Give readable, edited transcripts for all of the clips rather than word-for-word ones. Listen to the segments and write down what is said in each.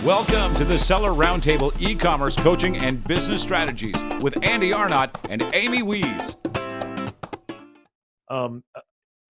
Welcome to the Seller Roundtable e-commerce coaching and business strategies with Andy Arnott and Amy Wees.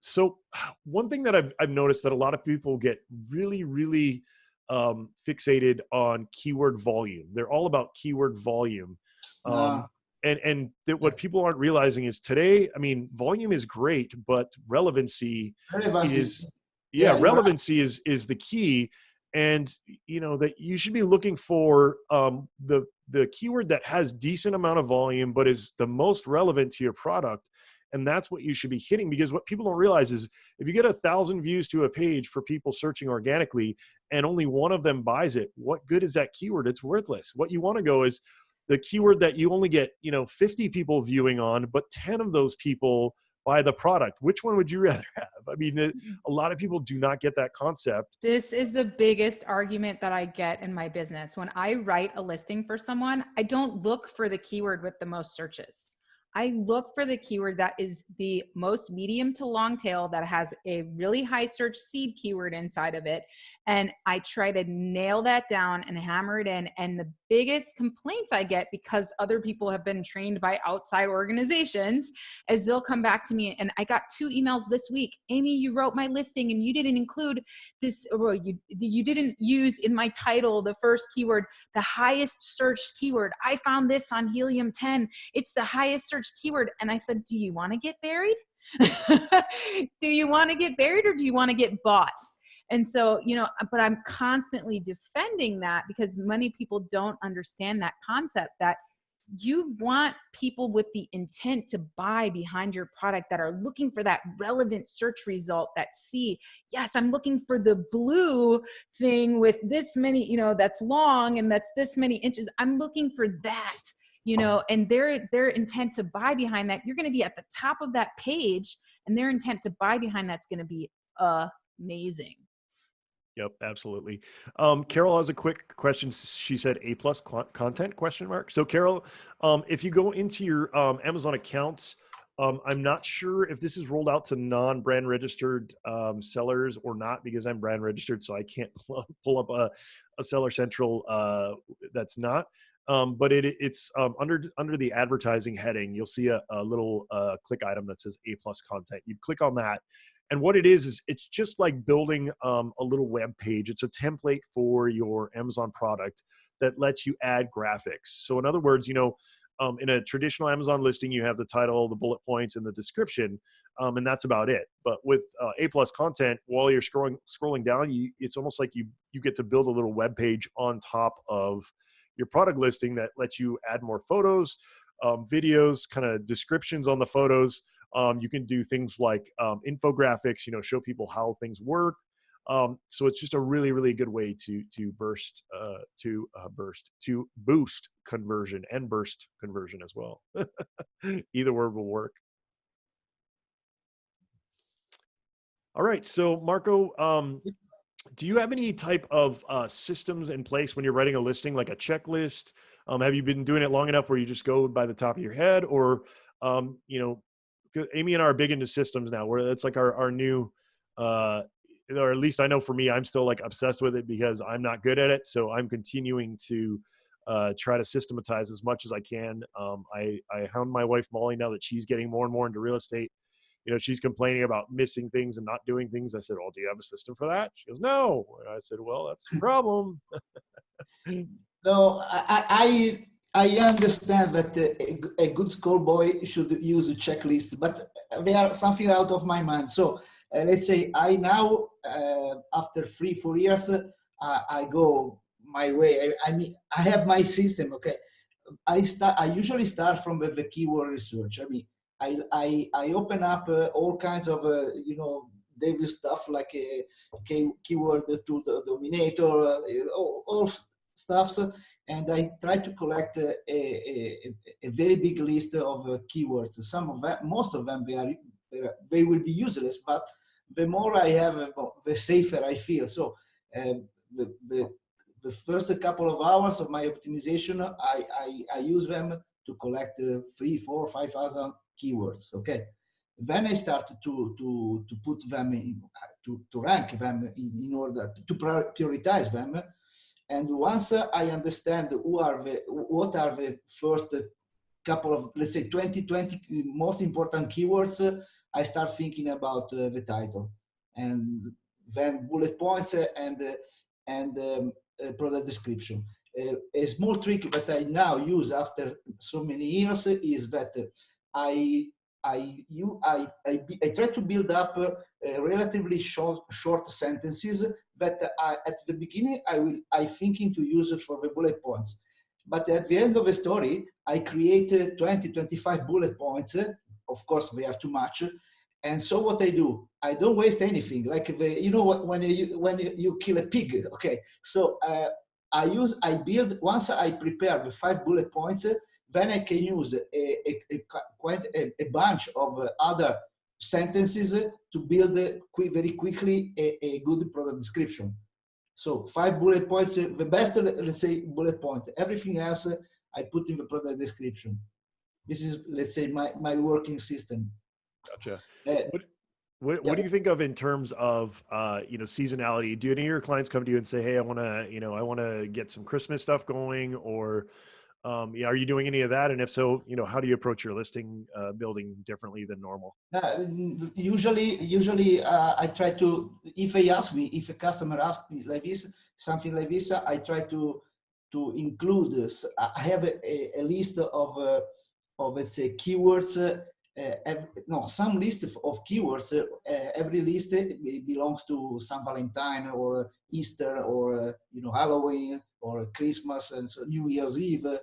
So one thing that I've noticed that a lot of people get really fixated on keyword volume. They're all about keyword volume. And what people aren't realizing is today, I mean, volume is great, but relevancy is the key. And you know that you should be looking for the keyword that has decent amount of volume, but is the most relevant to your product. And that's what you should be hitting, because what people don't realize is if you get 1,000 views to a page for people searching organically and only one of them buys it, what good is that keyword? It's worthless. What you want to go is the keyword that you only get, 50 people viewing on, but 10 of those people buy the product. Which one would you rather have? I mean, a lot of people do not get that concept. This is the biggest argument that I get in my business. When I write a listing for someone, I don't look for the keyword with the most searches. I look for the keyword that is the most medium to long tail, that has a really high search seed keyword inside of it. And I try to nail that down and hammer it in. And the biggest complaints I get, because other people have been trained by outside organizations, is they'll come back to me. And I got 2 emails this week. Amy, you wrote my listing and you didn't include this, or you didn't use in my title the first keyword, the highest searched keyword. I found this on Helium 10. It's the highest searched keyword. And I said, do you want to get buried? Do you want to get buried, or do you want to get bought? And so, but I'm constantly defending that, because many people don't understand that concept, that you want people with the intent to buy behind your product, that are looking for that relevant search result, that see, yes, I'm looking for the blue thing with this many, that's long and that's this many inches. I'm looking for that. And their intent to buy behind that, you're going to be at the top of that page, and their intent to buy behind that's going to be amazing. Yep, absolutely. Carol has a quick question. She said A+ content ? So Carol, if you go into your Amazon accounts, I'm not sure if this is rolled out to non-brand registered sellers or not, because I'm brand registered, so I can't pull up a Seller Central that's not. But it's under the advertising heading. You'll see a little click item that says A+ content. You click on that, and what it is it's just like building a little web page. It's a template for your Amazon product that lets you add graphics. So in other words, in a traditional Amazon listing, you have the title, the bullet points, and the description, and that's about it. But with A+ content, while you're scrolling down, it's almost like you get to build a little web page on top of your product listing that lets you add more photos, videos, kind of descriptions on the photos. You can do things like infographics, show people how things work. So it's just a really good way to boost conversion and burst conversion as well. Either word will work. All right, so Marco, do you have any type of systems in place when you're writing a listing, like a checklist? Have you been doing it long enough where you just go by the top of your head, or Amy and I are big into systems now, where it's like our new, or at least I know for me, I'm still like obsessed with it because I'm not good at it. So I'm continuing to try to systematize as much as I can. I hound my wife Molly now that she's getting more and more into real estate. She's complaining about missing things and not doing things. I said, well, do you have a system for that? She goes, no. And I said, well, that's a problem. No, I understand that a good schoolboy should use a checklist, but they are something out of my mind. So let's say I now, after 3-4 years, I go my way. I mean, I have my system. Okay, I usually start from the keyword research. I mean, I open up all kinds of daily stuff like keyword to the dominator, all stuffs. And I try to collect a very big list of keywords. Some of them, most of them, they will be useless, but the more I have, the safer I feel. So the first couple of hours of my optimization, I use them to collect 3, 4, 5,000 keywords. Okay. Then I start to put them in, to rank them in order to prioritize them. And once I understand what are the first couple of, let's say 20 most important keywords, I start thinking about the title, and then bullet points and product description. A small trick that I now use after so many years is that I try to build up relatively short sentences that at the beginning I thinking to use for the bullet points, but at the end of the story I create 20-25 bullet points. Of course they are too much, and so what I do, I don't waste anything. Like when you kill a pig, okay? So I build, once I prepare the 5 bullet points, then I can use quite a bunch of other sentences to build very quickly a good product description. So 5 bullet points, the best, let's say, bullet point. Everything else I put in the product description. This is, let's say, my working system. Gotcha. Yeah. What do you think of in terms of seasonality? Do any of your clients come to you and say, "Hey, I want to get some Christmas stuff going," or are you doing any of that? And if so, how do you approach your listing building differently than normal? Usually, I try to, if a customer asks me like this, something like this, I try to include this. I have a list of let's say keywords. Some list of keywords. Every list belongs to San Valentine or Easter or Halloween or Christmas and so New Year's Eve and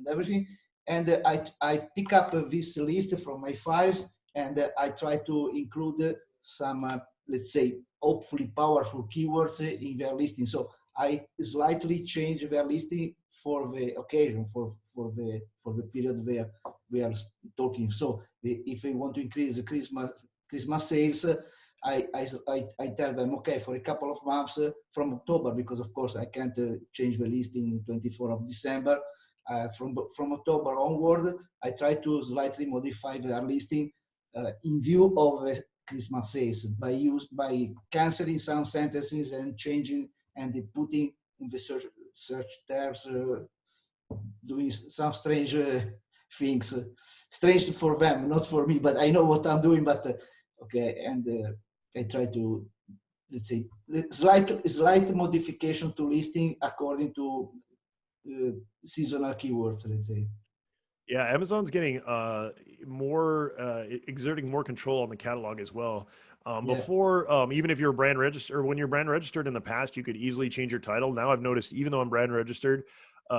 everything. And I pick up this list from my files, and I try to include some let's say hopefully powerful keywords in their listing. So I slightly change their listing for the occasion, for the period where we are talking. So if they want to increase the Christmas sales, I tell them, okay, for a couple of months from October, because of course I can't change the listing 24th of December. From October onward, I try to slightly modify their listing in view of the Christmas sales by canceling some sentences and changing and putting in the search tabs, doing some strange things, strange for them, not for me, but I know what I'm doing. But okay, and I try to, let's say, slight modification to listing according to seasonal keywords, let's say. Yeah, Amazon's getting exerting more control on the catalog as well. Before, even if you're brand registered, or when you're brand registered in the past, you could easily change your title. Now I've noticed, even though I'm brand registered,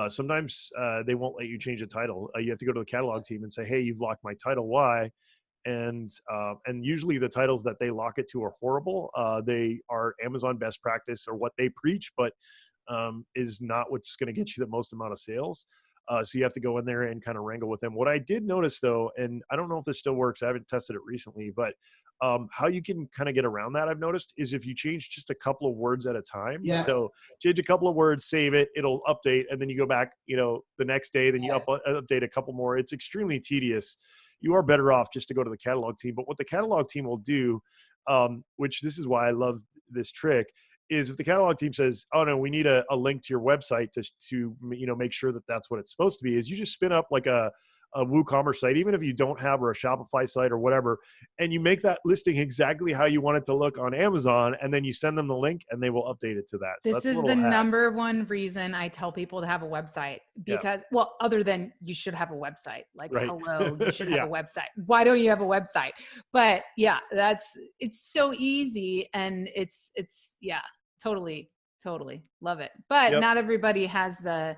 sometimes they won't let you change the title. You have to go to the catalog team and say, "Hey, you've locked my title. Why?" And usually the titles that they lock it to are horrible. They are Amazon best practice or what they preach, but is not what's going to get you the most amount of sales. So you have to go in there and kind of wrangle with them. What I did notice though, and I don't know if this still works, I haven't tested it recently, but how you can kind of get around that, I've noticed, is if you change just a couple of words at a time. Yeah. So change a couple of words, save it, it'll update, and then you go back, the next day, then you update a couple more. It's extremely tedious. You are better off just to go to the catalog team. But what the catalog team will do, which this is why I love this trick, is if the catalog team says, "Oh no, we need a link to your website to make sure that that's what it's supposed to be," is you just spin up like a WooCommerce site, even if you don't have, or a Shopify site or whatever, and you make that listing exactly how you want it to look on Amazon, and then you send them the link and they will update it to that. So this is the number one reason I tell people to have a website, because well, other than you should have a website, like hello, you should have a website. Why don't you have a website? But yeah, it's so easy, and it's totally love it. But not everybody has the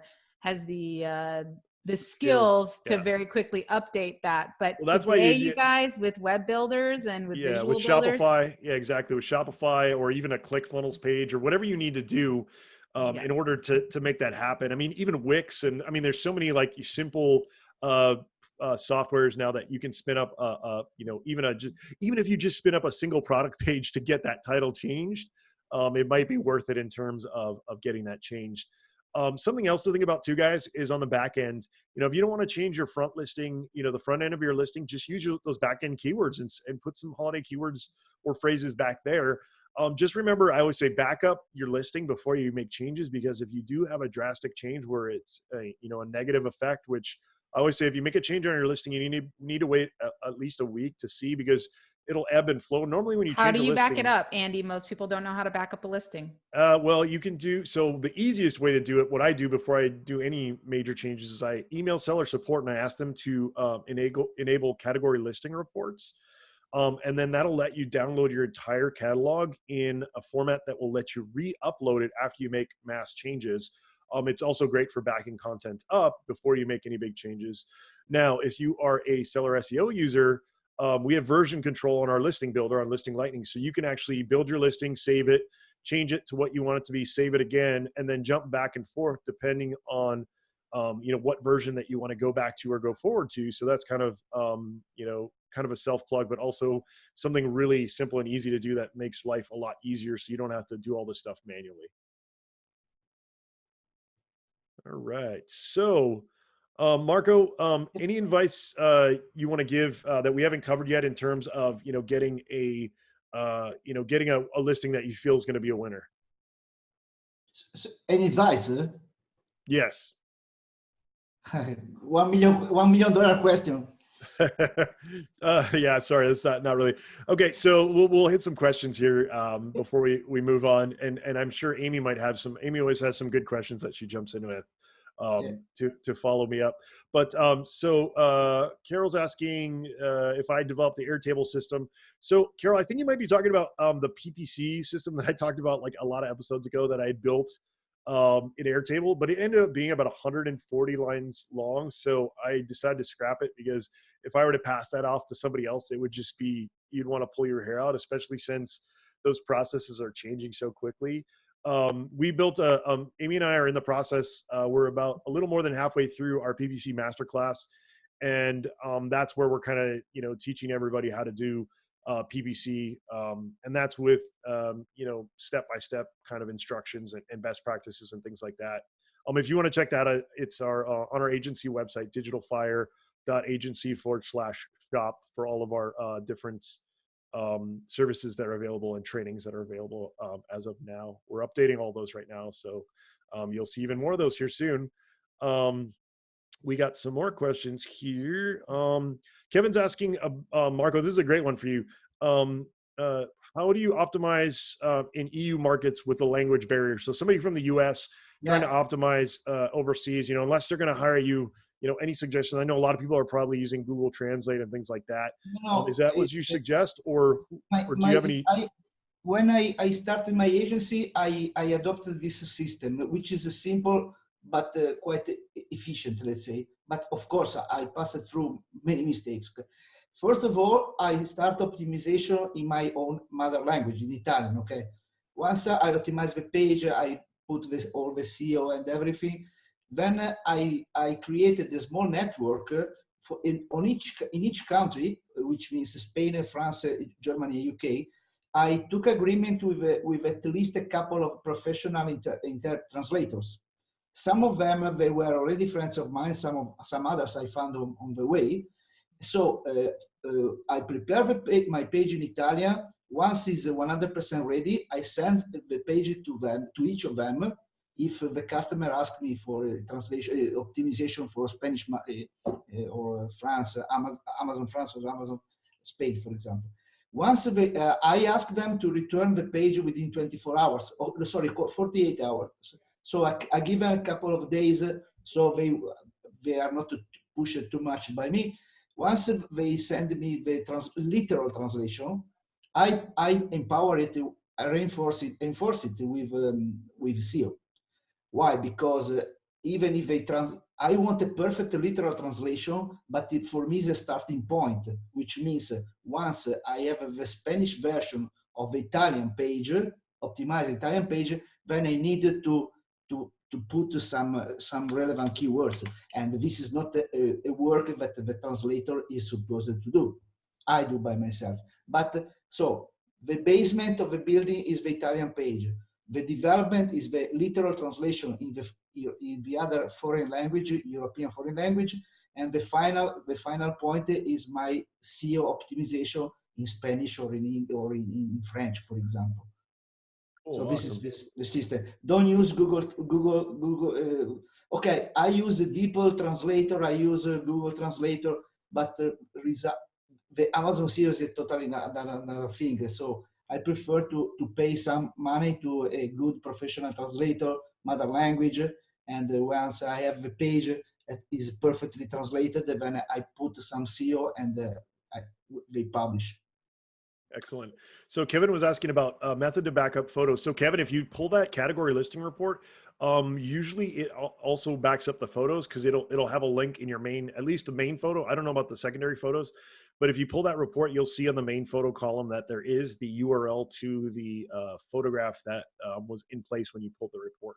skills to very quickly update that. But that's today, you guys, with web builders and with visual with builders, Shopify, exactly, with Shopify, or even a ClickFunnels page, or whatever you need to do in order to make that happen. I mean, even Wix, and I mean, there's so many like simple softwares now that you can spin up even if you just spin up a single product page to get that title changed, it might be worth it in terms of getting that changed. Something else to think about too, guys, is on the back end. If you don't want to change your front listing, the front end of your listing, just use those back end keywords and put some holiday keywords or phrases back there. just remember, I always say back up your listing before you make changes, because if you do have a drastic change where it's a negative effect, which I always say, if you make a change on your listing, you need to wait at least a week to see, because it'll ebb and flow. Normally when you How change do a you listing, back it up, Andy? Most people don't know how to back up a listing. well, you can do, so the easiest way to do it, what I do before I do any major changes, is I email seller support and I ask them to enable category listing reports. And then that'll let you download your entire catalog in a format that will let you re-upload it after you make mass changes. It's also great for backing content up before you make any big changes. Now, if you are a seller SEO user, we have version control on our listing builder on Listing Lightning. So you can actually build your listing, save it, change it to what you want it to be, save it again, and then jump back and forth depending on what version that you want to go back to or go forward to. So that's kind of kind of a self plug, but also something really simple and easy to do that makes life a lot easier, so you don't have to do all this stuff manually. All right, so Marco, any advice you want to give that we haven't covered yet in terms of getting a listing that you feel is going to be a winner? So, any advice? Yes. $1 million question. Yeah, sorry, that's not really okay. So we'll hit some questions here before we move on, and I'm sure Amy might have some. Amy always has some good questions that she jumps in with to follow me up. But so Carol's asking if I developed the Airtable system. So Carol, I think you might be talking about the PPC system that I talked about like a lot of episodes ago that I had built in Airtable, but it ended up being about 140 lines long. So I decided to scrap it, because if I were to pass that off to somebody else, it would just be, you'd want to pull your hair out, especially since those processes are changing so quickly. We built Amy and I are in the process. We're about a little more than halfway through our PPC masterclass. And that's where we're kind of, teaching everybody how to do PPC. And that's with, step-by-step kind of instructions and best practices and things like that. If you want to check that out, it's on our agency website, digitalfire.agency/shop, for all of our different services that are available and trainings that are available as of now. We're updating all those right now. So you'll see even more of those here soon. We got some more questions here. Kevin's asking, Marco, this is a great one for you. How do you optimize in EU markets with the language barrier? So somebody from the US trying to optimize overseas, unless they're going to hire you, any suggestions? I know a lot of people are probably using Google Translate and things like that. Is that what you suggest, or do you have any? When I started my agency, I adopted this system, which is a simple but quite efficient, let's say. But of course, I passed through many mistakes. First of all, I start optimization in my own mother language, in Italian, okay? Once I optimize the page, I put all the SEO and everything. Then I created a small network in each country, which means Spain, France, Germany, UK. I took agreement with at least a couple of professional translators. Some of them, they were already friends of mine. Some others I found on the way. So I prepare my page in Italian. Once it's 100% ready, I send the page to them, to each of them. If the customer asks me for a translation optimization for Spanish or France, Amazon France or Amazon Spain, for example. Once I ask them to return the page within 24 hours, or sorry, 48 hours. So I give them a couple of days, so they are not pushed too much by me. Once they send me the literal translation, I empower it, I enforce it with SEO. Why? Because even if I want a perfect literal translation, but for me is a starting point, which means once I have the Spanish version of the Italian page, optimized Italian page, then I need to put some relevant keywords. And this is not a work that the translator is supposed to do. I do by myself. But so the basement of the building is the Italian page. The development is the literal translation in the other foreign language, European foreign language, and the final point is my SEO optimization in Spanish or in French, for example. Oh, So this is awesome. the system. Don't use Google. Okay, I use the DeepL translator. I use Google Translator, but the Amazon series is totally another thing. So I prefer to pay some money to a good professional translator, mother language, and once I have the page that is perfectly translated, then I put some SEO and they publish. Excellent. So Kevin was asking about method to back up photos. So Kevin, if you pull that category listing report, usually it also backs up the photos because it'll have a link in your main, at least the main photo. I don't know about the secondary photos, but if you pull that report, you'll see on the main photo column that there is the URL to the photograph that was in place when you pulled the report.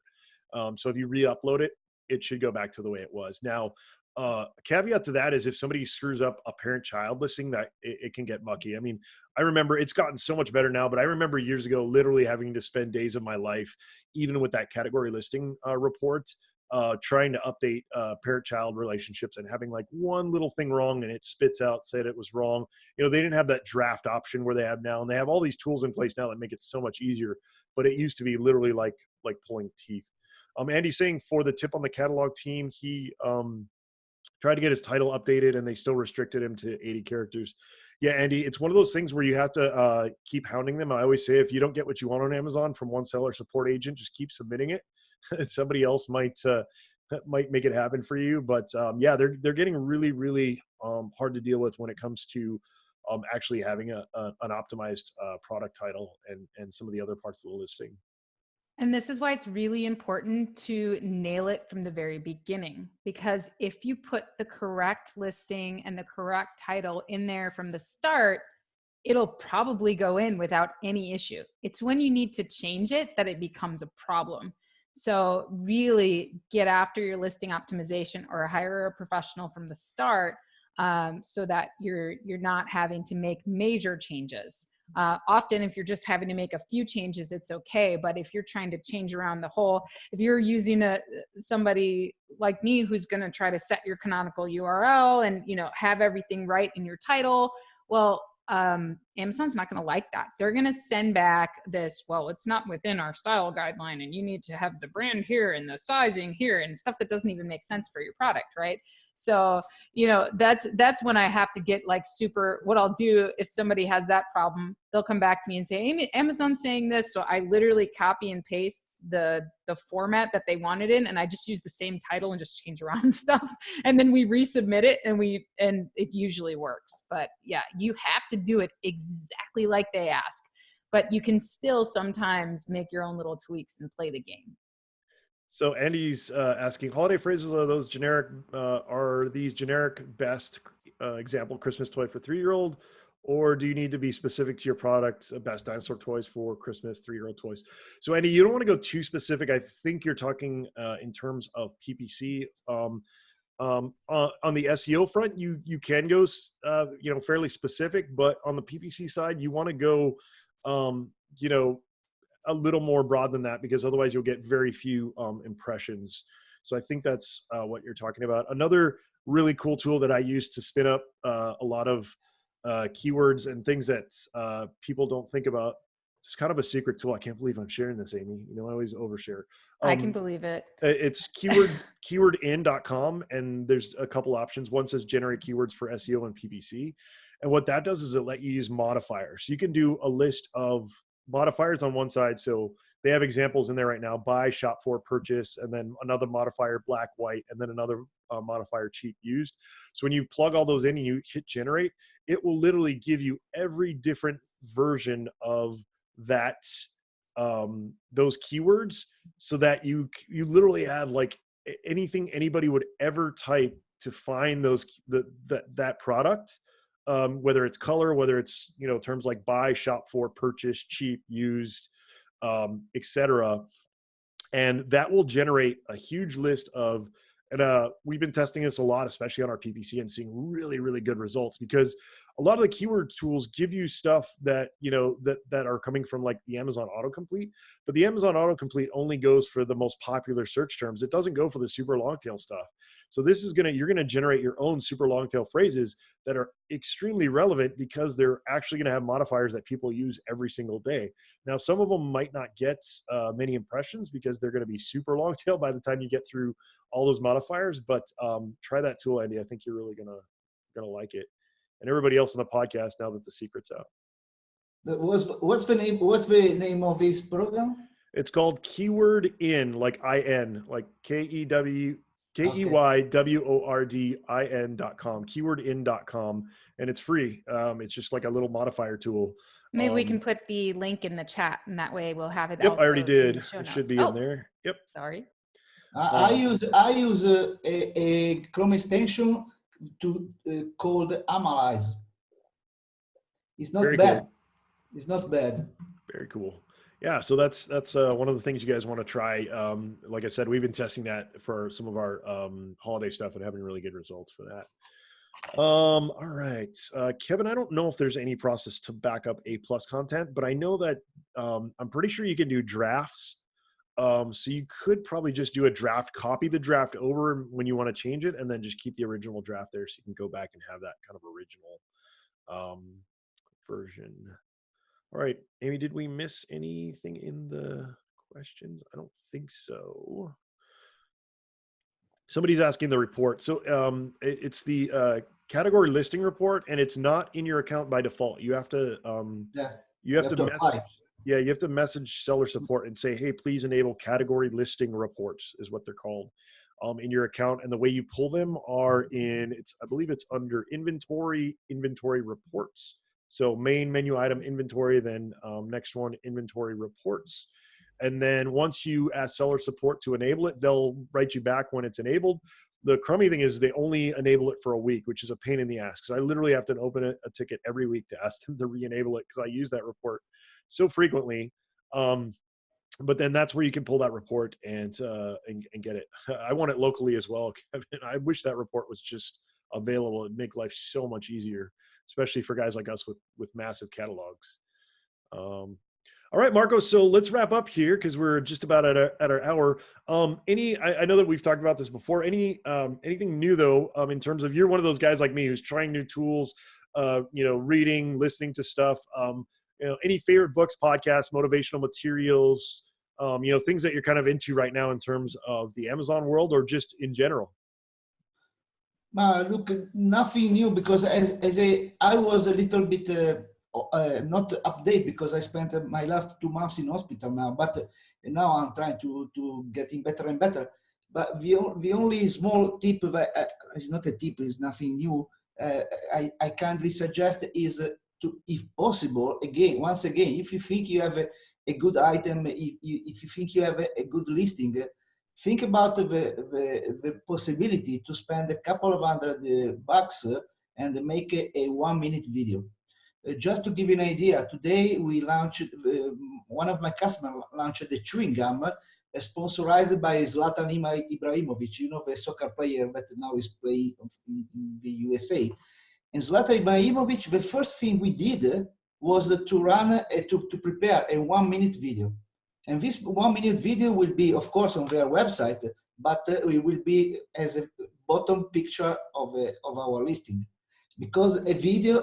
So if you re-upload it, it should go back to the way it was. Now, a caveat to that is if somebody screws up a parent-child listing, that it can get mucky. I mean, I remember it's gotten so much better now, but I remember years ago literally having to spend days of my life, even with that category listing report, trying to update parent-child relationships and having like one little thing wrong and it spits out, said it was wrong. You know, they didn't have that draft option where they have now, and they have all these tools in place now that make it so much easier, but it used to be literally like pulling teeth. Andy's saying for the tip on the catalog team, he tried to get his title updated and they still restricted him to 80 characters. Yeah, Andy, it's one of those things where you have to keep hounding them. I always say if you don't get what you want on Amazon from one seller support agent, just keep submitting it. Somebody else might make it happen for you. But yeah, they're getting really, really hard to deal with when it comes to actually having an optimized product title and some of the other parts of the listing. And this is why it's really important to nail it from the very beginning, because if you put the correct listing and the correct title in there from the start, it'll probably go in without any issue. It's when you need to change it that it becomes a problem. So really get after your listing optimization or hire a professional from the start, so that you're not having to make major changes. Often if you're just having to make a few changes, it's okay. But if you're trying to change around the whole, if you're using somebody like me who's going to try to set your canonical URL and, you know, have everything right in your title, well, Amazon's not going to like that. They're going to send back this, well, it's not within our style guideline and you need to have the brand here and the sizing here and stuff that doesn't even make sense for your product, right? So, you know, that's when I have to get like super, what I'll do if somebody has that problem, they'll come back to me and say, Amazon's saying this. So I literally copy and paste the format that they wanted in, and I just use the same title and just change around stuff. And then we resubmit it and it usually works. But yeah, you have to do it exactly like they ask, but you can still sometimes make your own little tweaks and play the game. So Andy's asking, holiday phrases are those generic? Are these generic best example Christmas toy for 3-year-old, or do you need to be specific to your product? Best dinosaur toys for Christmas 3-year-old toys. So Andy, you don't want to go too specific. I think you're talking in terms of PPC. On the SEO front, you can go fairly specific, but on the PPC side, you want to go a little more broad than that, because otherwise you'll get very few impressions. So I think that's what you're talking about. Another really cool tool that I use to spin up a lot of keywords and things that people don't think about. It's kind of a secret tool. I can't believe I'm sharing this, Amy. You know, I always overshare. I can believe it. It's keywordin.com, and there's a couple options. One says generate keywords for SEO and PPC. And what that does is it let you use modifiers. So you can do a list of modifiers on one side. So they have examples in there right now: buy, shop for, purchase, and then another modifier, black, white, and then another modifier, cheap, used. So when you plug all those in and you hit generate, it will literally give you every different version of that those keywords, so that you literally have like anything anybody would ever type to find that product. Whether it's color, whether it's, you know, terms like buy, shop for, purchase, cheap, used, etc. And that will generate a huge list of, and we've been testing this a lot, especially on our PPC, and seeing really, really good results, because a lot of the keyword tools give you stuff that, that are coming from like the Amazon autocomplete, but the Amazon autocomplete only goes for the most popular search terms. It doesn't go for the super long tail stuff. So this is you're going to generate your own super long tail phrases that are extremely relevant because they're actually going to have modifiers that people use every single day. Now, some of them might not get many impressions because they're going to be super long tail by the time you get through all those modifiers, but try that tool, Andy. I think you're really going to like it. And everybody else on the podcast, now that the secret's out. What's the name of this program? It's called Keyword In, like IN, like KEYWORDIN.com, keywordin.com, and it's free. It's just like a little modifier tool. Maybe we can put the link in the chat, and that way we'll have it. Yep, also I already did. in the show It notes. should be in there. Yep. Sorry. I use a Chrome extension to called Analyze. It's not bad. Cool. It's not bad. Very cool. Yeah, so that's one of the things you guys want to try. Like I said, we've been testing that for some of our holiday stuff and having really good results for that. All right, Kevin, I don't know if there's any process to back up A+ content, but I know that I'm pretty sure you can do drafts. So you could probably just do a draft, copy the draft over when you want to change it, and then just keep the original draft there so you can go back and have that kind of original version. All right, Amy, did we miss anything in the questions? I don't think so. Somebody's asking the report. So it's the category listing report, and it's not in your account by default. You have to you have to message. Yeah, you have to message seller support and say, hey, please enable category listing reports is what they're called in your account. And the way you pull them are I believe it's under inventory reports. So main menu item inventory, then next one, inventory reports. And then once you ask seller support to enable it, they'll write you back when it's enabled. The crummy thing is they only enable it for a week, which is a pain in the ass because I literally have to open a ticket every week to ask them to re-enable it because I use that report so frequently. But then that's where you can pull that report and get it. I want it locally as well, Kevin. I wish that report was just available. It'd make life so much easier, especially for guys like us with massive catalogs. All right, Marco, so let's wrap up here because we're just about at our hour. I know that we've talked about this before. Anything new though, in terms of, you're one of those guys like me who's trying new tools, reading, listening to stuff, any favorite books, podcasts, motivational materials, things that you're kind of into right now in terms of the Amazon world or just in general? Look, nothing new because I was a little bit not update because I spent my last 2 months in hospital now, but now I'm trying to getting better and better. But the only small tip that it's not a tip, it's nothing new. I kindly suggest is to, if possible, once again, if you think you have a good item, if you think you have a good listing, think about the possibility to spend a couple of $100 and make a 1-minute video. Just to give you an idea, today we launched, one of my customers launched the chewing gum sponsored by Zlatan Ibrahimovic, the soccer player that now is playing in the USA. And Zlatan Ibrahimovic, the first thing we did was to prepare a 1-minute video. And this 1-minute video will be, of course, on their website, but it will be as a bottom picture of our listing. Because a video,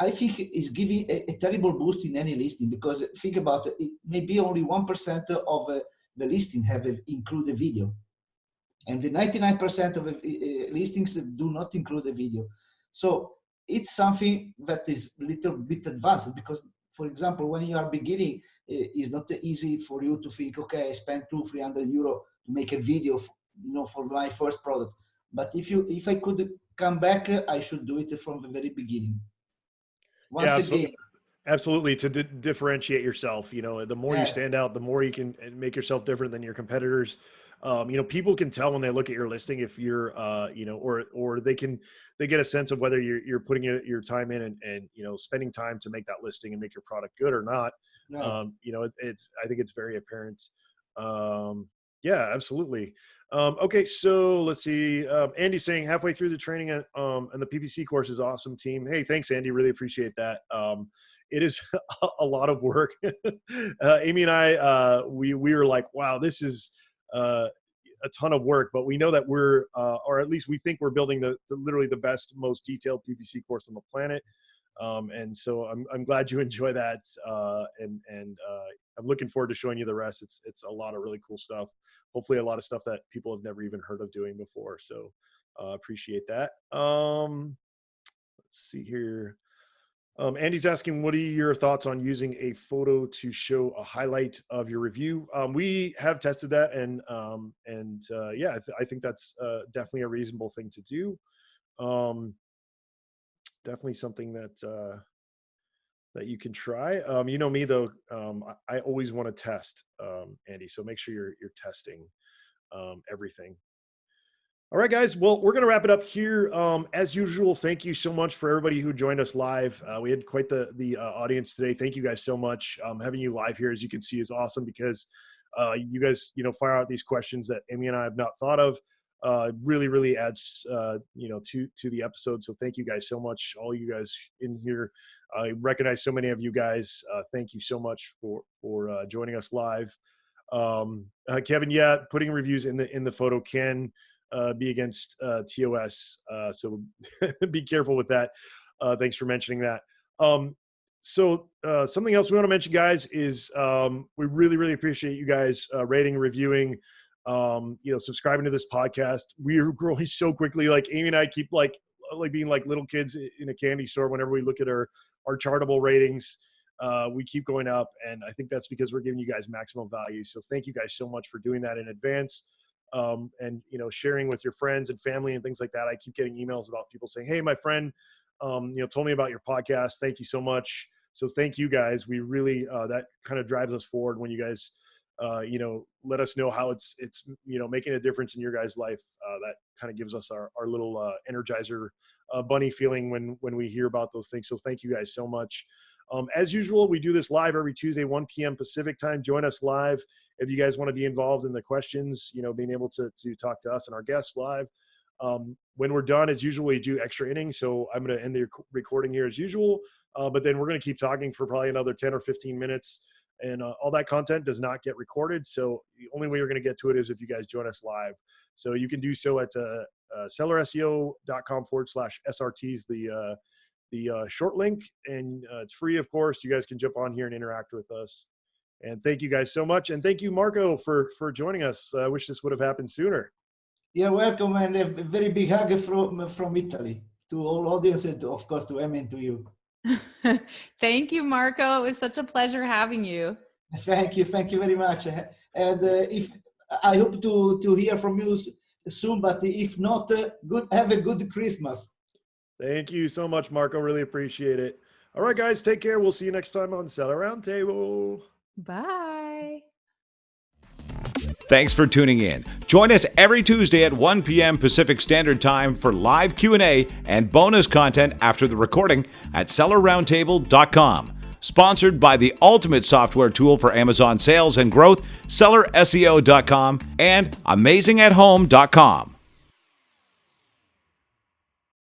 I think is giving a terrible boost in any listing, because think about it, maybe only 1% of the listing have include a video. And the 99% of the listings do not include a video. So it's something that is a little bit advanced because, for example, when you are beginning, it's not easy for you to think, okay, I spent €200-300 to make a video, for my first product. But if I could come back, I should do it from the very beginning. Absolutely, to differentiate yourself. The more you stand out, the more you can make yourself different than your competitors. People can tell when they look at your listing if you're, or they get a sense of whether you're putting your time in and spending time to make that listing and make your product good or not. Right. I think it's very apparent. Yeah, absolutely. Okay, so let's see. Andy's saying halfway through the training and the PPC course is awesome, team. Hey, thanks, Andy. Really appreciate that. It is a lot of work. Amy and I, we were like, wow, this is a ton of work, but we know that we're, or at least we think we're building the literally the best, most detailed PPC course on the planet. And so I'm glad you enjoy that. And I'm looking forward to showing you the rest. It's a lot of really cool stuff. Hopefully a lot of stuff that people have never even heard of doing before. So appreciate that. Let's see here. Andy's asking, what are your thoughts on using a photo to show a highlight of your review? We have tested that, and yeah, I think that's definitely a reasonable thing to do. Definitely something that that you can try. You know me though, I always want to test, Andy. So make sure you're testing everything. All right, guys. Well, we're going to wrap it up here. As usual, thank you so much for everybody who joined us live. We had quite the audience today. Thank you guys so much. Having you live here, as you can see, is awesome because you guys, fire out these questions that Amy and I have not thought of. Really adds, to the episode. So thank you guys so much, all you guys in here. I recognize so many of you guys. Thank you so much for joining us live. Kevin, yeah, putting reviews in the photo can be against TOS. So be careful with that. Thanks for mentioning that. So something else we want to mention, guys, is we really appreciate you guys rating, reviewing, subscribing to this podcast. We are growing so quickly. Like Amy and I keep like being like little kids in a candy store. Whenever we look at our chartable ratings, we keep going up. And I think that's because we're giving you guys maximum value. So thank you guys so much for doing that in advance. And sharing with your friends and family and things like that. I keep getting emails about people saying, hey, my friend told me about your podcast. Thank you so much. So thank you guys. We really that kind of drives us forward when you guys let us know how it's making a difference in your guys' life. That kind of gives us our little energizer bunny feeling when we hear about those things. So thank you guys so much. As usual, we do this live every Tuesday, 1 p.m. Pacific time. Join us live if you guys want to be involved in the questions, being able to talk to us and our guests live. When we're done, as usual, we do extra innings. So I'm going to end the recording here as usual, but then we're going to keep talking for probably another 10 or 15 minutes. And all that content does not get recorded. So the only way you're going to get to it is if you guys join us live. So you can do so at sellerseo.com/SRTs, the short link, and it's free, of course. You guys can jump on here and interact with us. And thank you guys so much. And thank you, Marco, for joining us. I wish this would have happened sooner. You're welcome, and a very big hug from Italy to all audience, and of course to Emmy and to you. Thank you, Marco. It was such a pleasure having you. Thank you very much. And if I hope to hear from you soon, but if not, have a good Christmas. Thank you so much, Marco. Really appreciate it. All right, guys, take care. We'll see you next time on Seller Roundtable. Bye. Thanks for tuning in. Join us every Tuesday at 1 p.m. Pacific Standard Time for live Q&A and bonus content after the recording at sellerroundtable.com. Sponsored by the ultimate software tool for Amazon sales and growth, sellerseo.com and amazingathome.com.